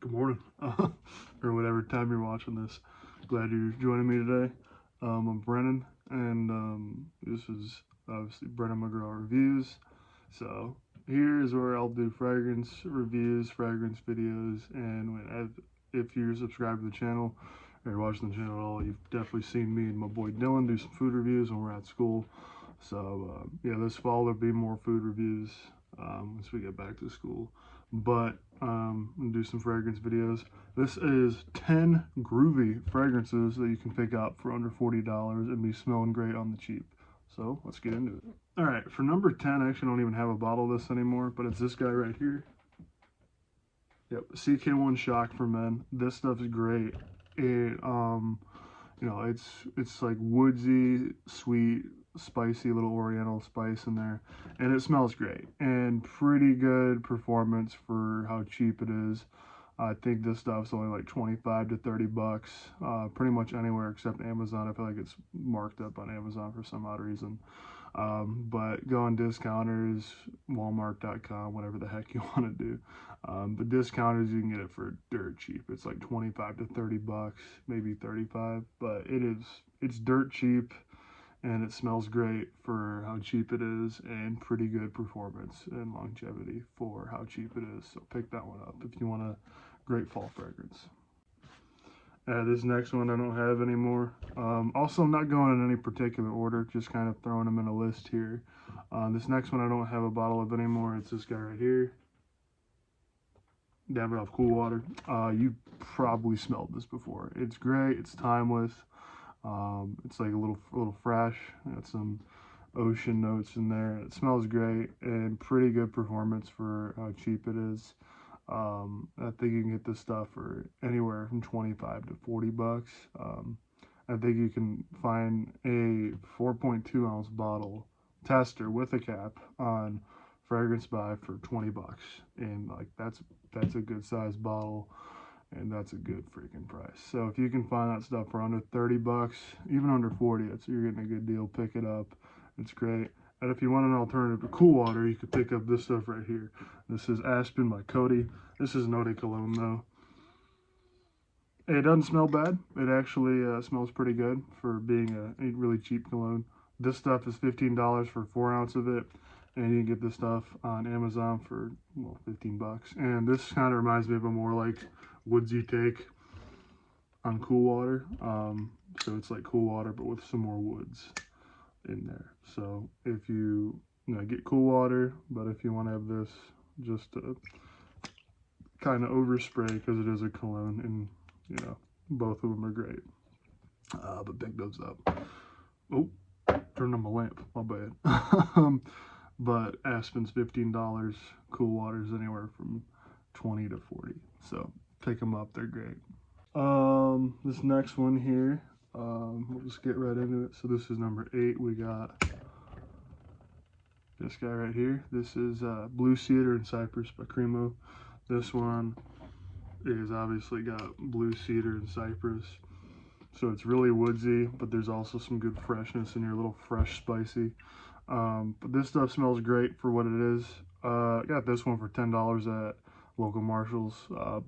good morning, or whatever time you're watching this. Glad you're joining me today. I'm Brennan, and this is obviously Brennan McGraw Reviews. So here's where I'll do fragrance reviews, fragrance videos, and if you're subscribed to the channel or you're watching the channel at all, you've definitely seen me and my boy Dylan do some food reviews when we're at school. So yeah, this fall there'll be more food reviews once we get back to school. But I'm gonna do some fragrance videos. This is 10 groovy fragrances that you can pick up for under $40 and be smelling great on the cheap. So let's get into it. All right, for number 10, I actually don't even have a bottle of this anymore, but it's this guy right here. Yep, CK1 Shock for Men. This stuff's great. It you know, it's like woodsy, sweet, spicy, little oriental spice in there, and it smells great and pretty good performance for how cheap it is. I think this stuff's only like 25 to 30 bucks, pretty much anywhere except Amazon. I feel like it's marked up on Amazon for some odd reason. But go on discounters, Walmart.com, whatever the heck you want to do. But discounters, you can get it for dirt cheap. It's like 25 to 30 bucks, maybe 35, but it's dirt cheap and it smells great for how cheap it is and pretty good performance and longevity for how cheap it is. So pick that one up if you want a great fall fragrance. This next one I don't have anymore. Also, I'm not going in any particular order, just kind of throwing them in a list here. This next one I don't have a bottle of anymore. It's this guy right here. Davidoff Cool Water. You probably smelled this before. It's great. It's timeless. It's like a little fresh. Got some ocean notes in there. It smells great and pretty good performance for how cheap it is. I think you can get this stuff for anywhere from 25 to 40 bucks. I think you can find a 4.2 ounce bottle tester with a cap on Fragrance Buy for 20 bucks, and like that's a good sized bottle, and that's a good freaking price. So if you can find that stuff for under 30 bucks, even under 40, you're getting a good deal. Pick it up. It's great. And if you want an alternative to Cool Water, you could pick up this stuff right here. This is Aspen by Cody. This is an eau de cologne though. It doesn't smell bad. It actually smells pretty good for being a really cheap cologne. This stuff is $15 for 4 ounce of it, and you can get this stuff on Amazon for 15 bucks. And this kind of reminds me of a more like woodsy take on Cool Water. So it's like Cool Water but with some more woods in there. So if you get Cool Water, but if you want to have this just to kind of overspray because it is a cologne, and both of them are great. But pick those up. Oh, turned on my lamp, my bad. But Aspen's $15, Cool Water's anywhere from 20 to 40. So pick them up, they're great. This next one here, we'll just get right into it. So this is number 8. We got this guy right here. This is Blue Cedar and Cypress by Cremo. This one is obviously got blue cedar and cypress, so it's really woodsy, but there's also some good freshness in here, a little fresh, spicy. But this stuff smells great for what it is. I got this one for $10 at local Marshalls,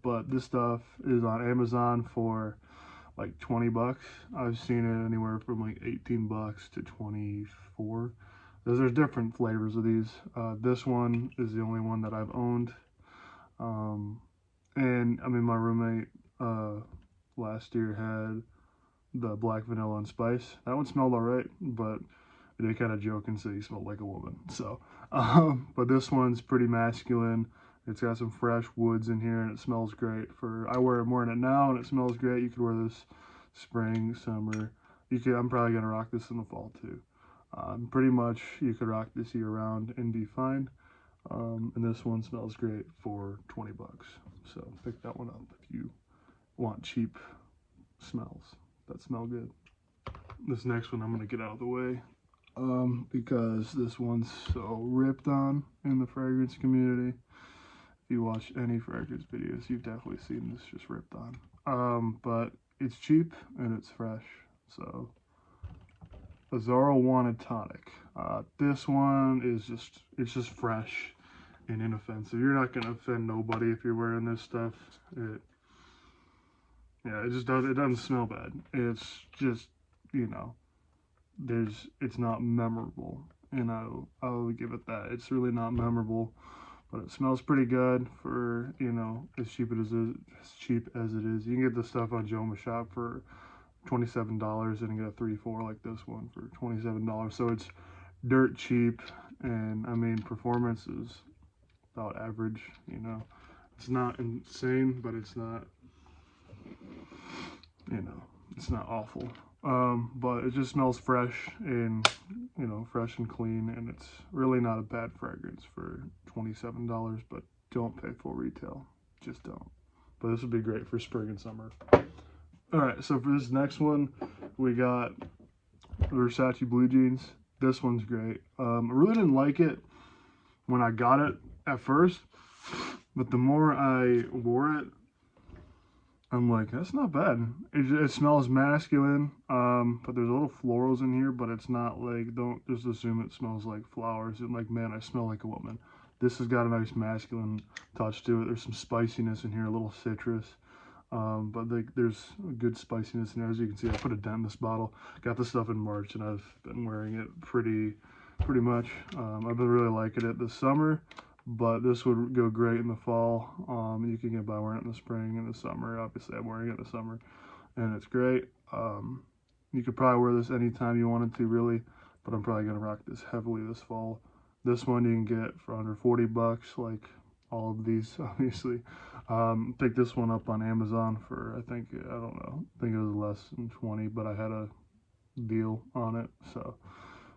but this stuff is on Amazon for like 20 bucks. I've seen it anywhere from like 18 bucks to 24. There's different flavors of these. This one is the only one that I've owned. And I mean, my roommate last year had the black vanilla and spice. That one smelled alright, but they kind of joke and say he smelled like a woman. So, but this one's pretty masculine. It's got some fresh woods in here, and it smells great. I'm wearing it now, and it smells great. You could wear this spring, summer. I'm probably gonna rock this in the fall too. Pretty much, you could rock this year round and be fine. And this one smells great for 20 bucks. So pick that one up if you want cheap smells that smell good. This next one I'm going to get out of the way because this one's so ripped on in the fragrance community. If you watch any fragrance videos, you've definitely seen this just ripped on. But it's cheap and it's fresh. So Azaro Wanted Tonic. This one is just fresh and inoffensive. You're not gonna offend nobody if you're wearing this stuff. Yeah, it doesn't smell bad. It's just, you know, it's not memorable, and I'll give it that. It's really not memorable, but it smells pretty good for, you know, as cheap as it is. You can get this stuff on Joma Shop for $27 and get a 3-4 like this one for $27. So it's dirt cheap, and I mean performance is about average. You know, it's not insane, but it's not, you know, it's not awful. But it just smells fresh and, you know, fresh and clean, and it's really not a bad fragrance for $27. But don't pay full retail, just don't. But this would be great for spring and summer. All right, so for this next one, we got Versace Blue Jeans. This one's great. I really didn't like it when I got it at first, but the more I wore it, I'm like, that's not bad. It smells masculine, but there's a little florals in here, but it's not like, don't just assume it smells like flowers. And like, man, I smell like a woman. This has got a nice masculine touch to it. There's some spiciness in here, a little citrus. But there's a good spiciness in there. As you can see, I put a dent in this bottle. Got this stuff in March, and I've been wearing it pretty much. I've been really liking it this summer, but this would go great in the fall. You can get by wearing it in the spring and the summer. Obviously, I'm wearing it in the summer, and it's great. You could probably wear this anytime you wanted to, really, but I'm probably gonna rock this heavily this fall. This one you can get for under 40 bucks, like all of these, obviously. Picked this one up on Amazon for, I think it was less than 20, but I had a deal on it. So,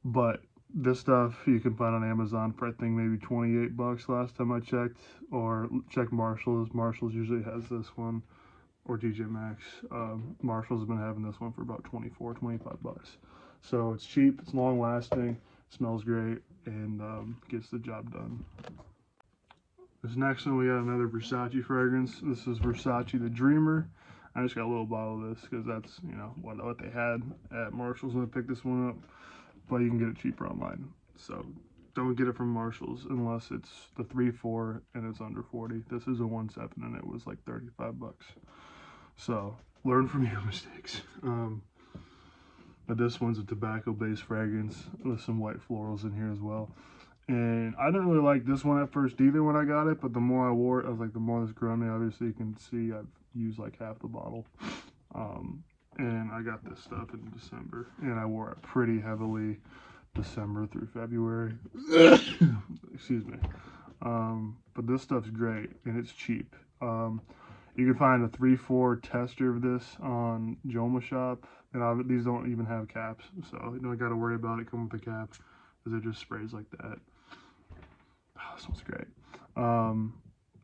but this stuff you can find on Amazon for, I think, maybe 28 bucks last time I checked, or check Marshalls. Marshalls usually has this one, or TJ Maxx. Marshalls has been having this one for about 24, 25 bucks. So it's cheap, it's long lasting, smells great, and gets the job done. This next one, we got another Versace fragrance. This is Versace the Dreamer. I just got a little bottle of this because that's, you know, what they had at Marshall's when I picked this one up. But you can get it cheaper online. So don't get it from Marshall's unless it's the 3-4 and it's under 40. This is a 1-7 and it was like 35 bucks. So learn from your mistakes. But this one's a tobacco-based fragrance with some white florals in here as well. And I didn't really like this one at first either when I got it, but the more I wore it, I was like, the more this grew on me. Obviously, you can see I've used like half the bottle. And I got this stuff in December, and I wore it pretty heavily December through February. Excuse me. But this stuff's great, and it's cheap. You can find a 3-4 tester of this on Joma Shop, and these don't even have caps, so you don't got to worry about it coming with a cap, because it just sprays like that. Oh, this one's great.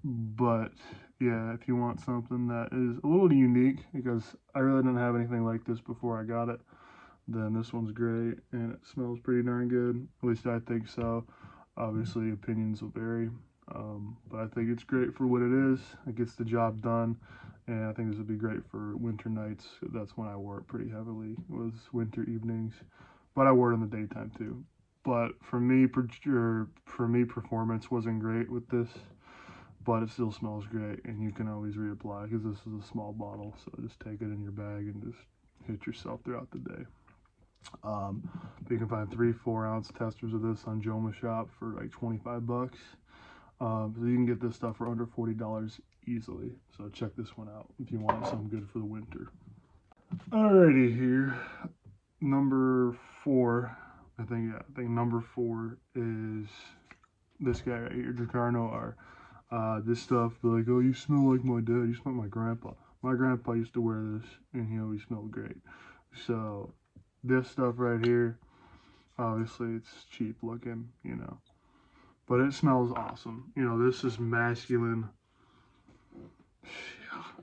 But yeah, if you want something that is a little unique, because I really didn't have anything like this before I got it, then this one's great, and it smells pretty darn good. At least I think so. Obviously, opinions will vary, but I think it's great for what it is. It gets the job done, and I think this would be great for winter nights. That's when I wore it pretty heavily. It was winter evenings, but I wore it in the daytime too. But for me, performance wasn't great with this, but it still smells great, and you can always reapply because this is a small bottle. So just take it in your bag and just hit yourself throughout the day. You can find 3-4 ounce testers of this on Joma Shop for like 25 bucks. So you can get this stuff for under $40 easily. So check this one out if you want something good for the winter. Alrighty, here, number 4. I think number 4 is this guy right here, Drakkar Noir. This stuff, they're like, oh, you smell like my dad, you smell like my grandpa. My grandpa used to wear this, and he always smelled great. So this stuff right here, obviously it's cheap looking, you know, but it smells awesome. You know, this is masculine.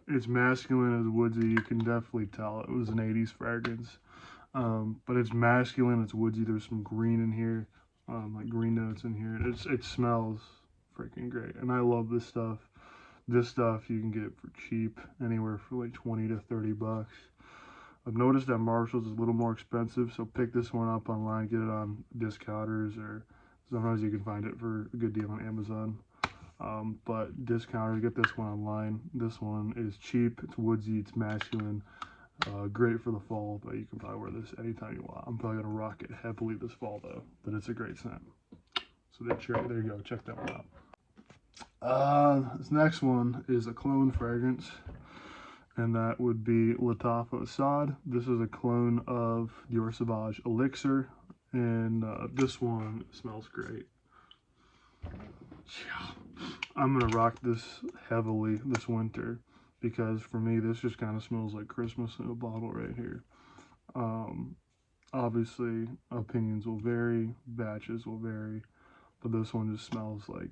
It's masculine as woodsy. You can definitely tell it was an 80s fragrance. But it's masculine, it's woodsy. There's some green in here, like green notes in here. It smells freaking great, and I love this stuff. This stuff you can get for cheap, anywhere for like 20 to 30 bucks. I've noticed that Marshall's is a little more expensive, so pick this one up online, get it on discounters or Sometimes you can find it for a good deal on Amazon. But discounted, get this one online. This one is cheap, it's woodsy, it's masculine, great for the fall, but you can probably wear this anytime you want. I'm probably gonna rock it heavily this fall though, but it's a great scent. So there you go, check that one out. This next one is a cologne fragrance, and that would be Lattafa Assad. This is a cologne of Dior Sauvage Elixir, and this one smells great. Yeah. I'm gonna rock this heavily this winter because for me this just kind of smells like Christmas in a bottle right here. Obviously opinions will vary, batches will vary, but this one just smells like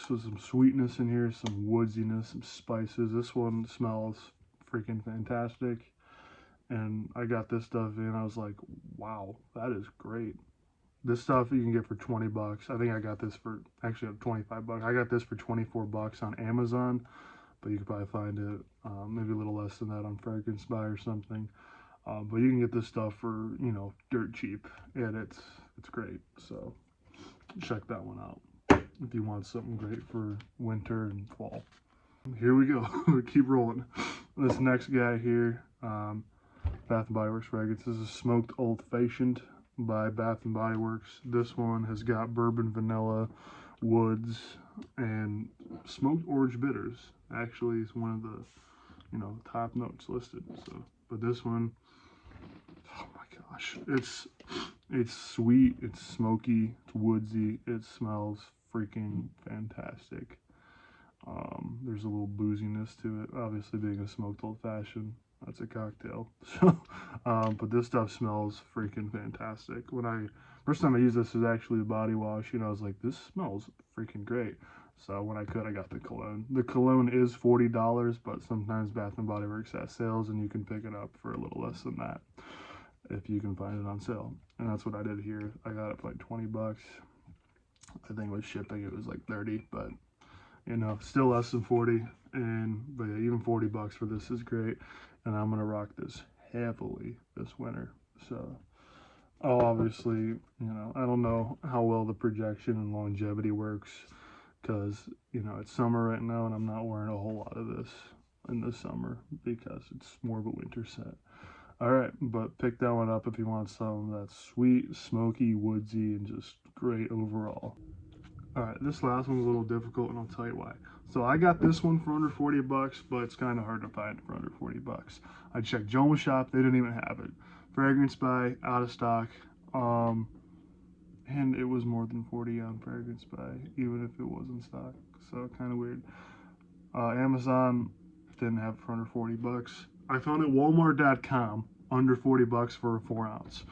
some sweetness in here, some woodsiness, some spices. This one smells freaking fantastic, and I got this stuff in. I was like, wow, that is great. This stuff you can get for 20 bucks. I think I got this for actually 25 bucks. I got this for 24 bucks on Amazon, but you could probably find it maybe a little less than that on Fragrance Buy or something. But you can get this stuff for, you know, dirt cheap, and it's great. So check that one out if you want something great for winter and fall. Here we go. We keep rolling. This next guy here, Bath & Body Works fragrance. This is Smoked Old Fashioned by Bath & Body Works. This one has got bourbon, vanilla, woods, and smoked orange bitters. Actually, it's one of the, you know, top notes listed. So, but this one, oh my gosh, it's sweet, it's smoky, it's woodsy, it smells freaking fantastic. There's a little booziness to it, obviously being a smoked old fashioned. That's a cocktail. So, but this stuff smells freaking fantastic. First time I used this was actually the body wash, you know, I was like, this smells freaking great. So when I could, I got the cologne. The cologne is $40, but sometimes Bath & Body Works has sales, and you can pick it up for a little less than that if you can find it on sale. And that's what I did here. I got it for like 20 bucks. I think with shipping it was like 30, but you know, still less than 40. But yeah, even 40 bucks for this is great. And I'm gonna rock this heavily this winter. So I'll obviously, you know, I don't know how well the projection and longevity works because, you know, it's summer right now and I'm not wearing a whole lot of this in the summer because it's more of a winter scent. All right, but pick that one up if you want something that's sweet, smoky, woodsy, and just great overall. All right, this last one's a little difficult, and I'll tell you why. So I got this one for under 40 bucks, but it's kind of hard to find for under 40 bucks. I checked Joma Shop, they didn't even have it. Fragrance Buy, out of stock. And it was more than 40 on Fragrance Buy, even if it was in stock. So kind of weird. Amazon didn't have it for under 40 bucks. I found it Walmart.com under 40 bucks for a 4 ounce.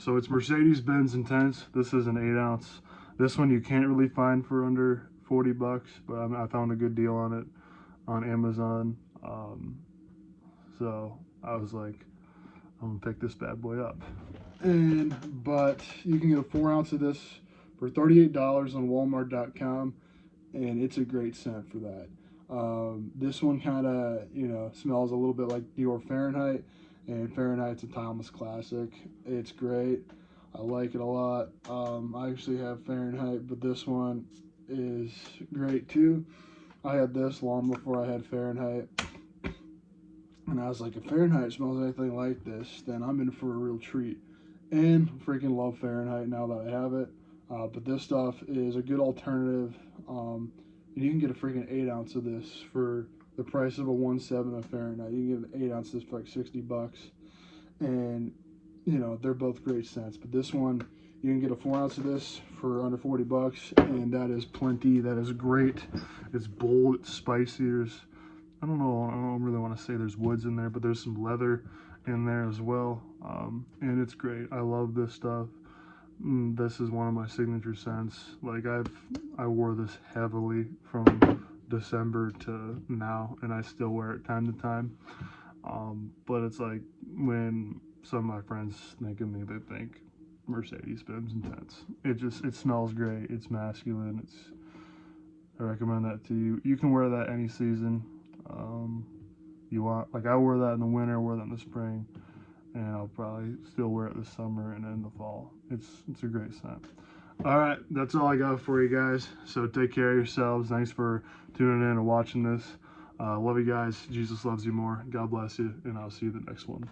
So it's Mercedes-Benz Intense. This is an 8 ounce. This one you can't really find for under 40 bucks, but I found a good deal on it on Amazon. So I was like, I'm gonna pick this bad boy up. But you can get a 4 ounce of this for $38 on Walmart.com, and it's a great scent for that. This one kind of, you know, smells a little bit like Dior Fahrenheit, and Fahrenheit's a timeless classic. It's great. I like it a lot. I actually have Fahrenheit, but this one is great too. I had this long before I had Fahrenheit, and I was like, if Fahrenheit smells anything like this, then I'm in for a real treat. And freaking love Fahrenheit now that I have it. But this stuff is a good alternative. And you can get a freaking 8 ounce of this for the price of a 1.7 of Fahrenheit. You can get an 8 ounce of this for like 60 bucks. And, you know, they're both great scents. But this one, you can get a 4 ounce of this for under 40 bucks. And that is plenty. That is great. It's bold. It's spicy. I don't know. I don't really want to say there's woods in there, but there's some leather in there as well. And it's great. I love this stuff. This is one of my signature scents. Like I wore this heavily from December to now, and I still wear it time to time. But it's like when some of my friends think of me, they think Mercedes-Benz Intense. It smells great. It's masculine. I recommend that to you. You can wear that any season. You want, like I wore that in the winter, wore that in the spring, and I'll probably still wear it this summer and in the fall. It's a great scent. All right, that's all I got for you guys. So take care of yourselves. Thanks for tuning in and watching this. Love you guys. Jesus loves you more. God bless you, and I'll see you the next one.